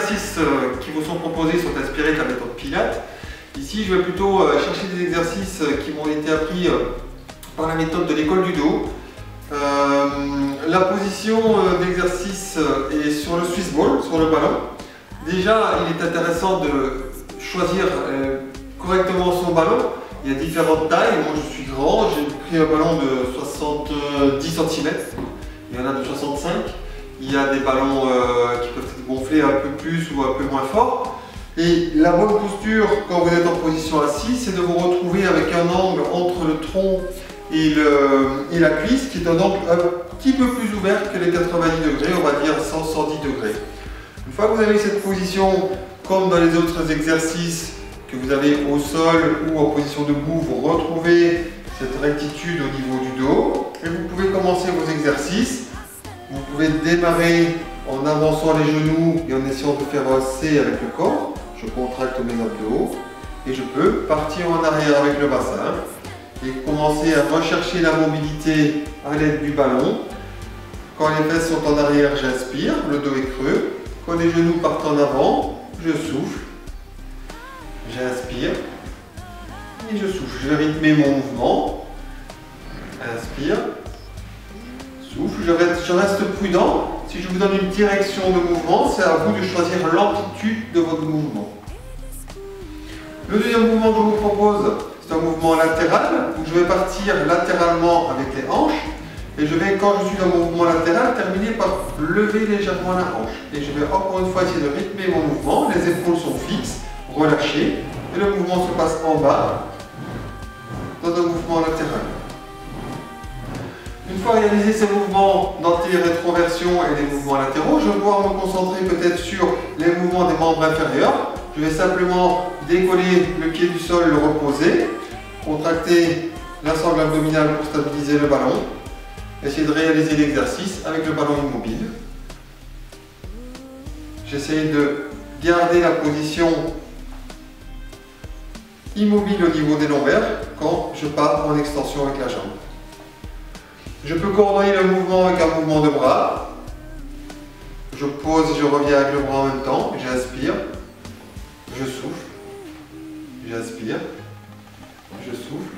exercices qui vous sont proposés sont inspirés de la méthode Pilates. Ici, je vais plutôt chercher des exercices qui m'ont été appris par la méthode de l'école du dos. La position d'exercice est sur le Swiss ball, sur le ballon. Déjà, il est intéressant de choisir correctement son ballon. Il y a différentes tailles. Moi, je suis grand, j'ai pris un ballon de 70 cm. Il y en a de 65. Il y a des ballons qui peuvent être gonflés un peu plus ou un peu moins fort. Et la bonne posture quand vous êtes en position assise, c'est de vous retrouver avec un angle entre le tronc et la cuisse qui est un angle un petit peu plus ouvert que les 90 degrés, on va dire 100-110 degrés. Une fois que vous avez cette position, comme dans les autres exercices que vous avez au sol ou en position debout, vous retrouvez cette rectitude au niveau du dos et vous pouvez commencer vos exercices. Vous pouvez démarrer en avançant les genoux et en essayant de faire un C avec le corps. Je contracte mes abdos et je peux partir en arrière avec le bassin et commencer à rechercher la mobilité à l'aide du ballon. Quand les fesses sont en arrière, j'inspire, le dos est creux. Quand les genoux partent en avant, je souffle, j'inspire et je souffle. Je vais rythmer mon mouvement. Inspire. Souffle, je reste prudent. Si je vous donne une direction de mouvement, c'est à vous de choisir l'amplitude de votre mouvement. Le deuxième mouvement que je vous propose, c'est un mouvement latéral, où je vais partir latéralement avec les hanches. Et je vais, quand je suis dans mon mouvement latéral, terminer par lever légèrement la hanche. Et je vais encore une fois essayer de rythmer mon mouvement. Les épaules sont fixes, relâchées. Et le mouvement se passe en bas, dans un mouvement latéral. Une fois réalisé ces mouvements d'anti-rétroversion et les mouvements latéraux, je vais pouvoir me concentrer peut-être sur les mouvements des membres inférieurs. Je vais simplement décoller le pied du sol, le reposer, contracter la sangle abdominale pour stabiliser le ballon, essayer de réaliser l'exercice avec le ballon immobile. J'essaie de garder la position immobile au niveau des lombaires quand je pars en extension avec la jambe. Je peux coordonner le mouvement avec un mouvement de bras. Je pose et je reviens avec le bras en même temps. J'inspire, je souffle, j'inspire, je souffle.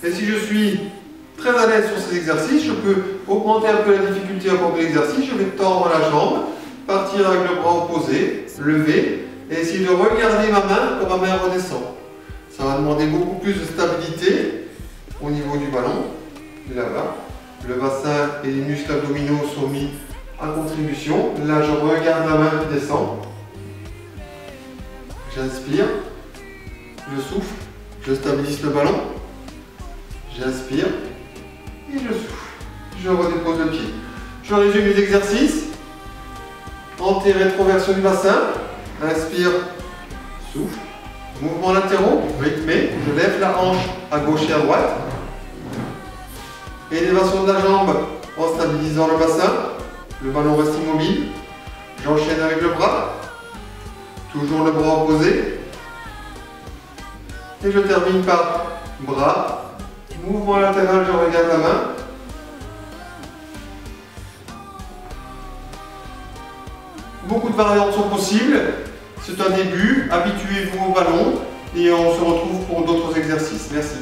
Et si je suis très à l'aise sur ces exercices, je peux augmenter un peu la difficulté à de l'exercice. Je vais tendre la jambe, partir avec le bras opposé, lever et essayer de regarder ma main quand ma main redescend. Ça va demander beaucoup plus de stabilité au niveau du ballon, là-bas. Le bassin et les muscles abdominaux sont mis en contribution. Là, je regarde la main qui descend. J'inspire, je souffle, je stabilise le ballon. J'inspire et je souffle. Je redépose le pied. Je résume les exercices. Anti-rétroversion du bassin. Inspire, souffle. Mouvements latéraux, rythmé. Je lève la hanche à gauche et à droite. Élévation de la jambe en stabilisant le bassin. Le ballon reste immobile. J'enchaîne avec le bras. Toujours le bras opposé. Et je termine par bras. Mouvement latéral, je regarde la main. Beaucoup de variantes sont possibles. C'est un début. Habituez-vous au ballon et on se retrouve pour d'autres exercices. Merci.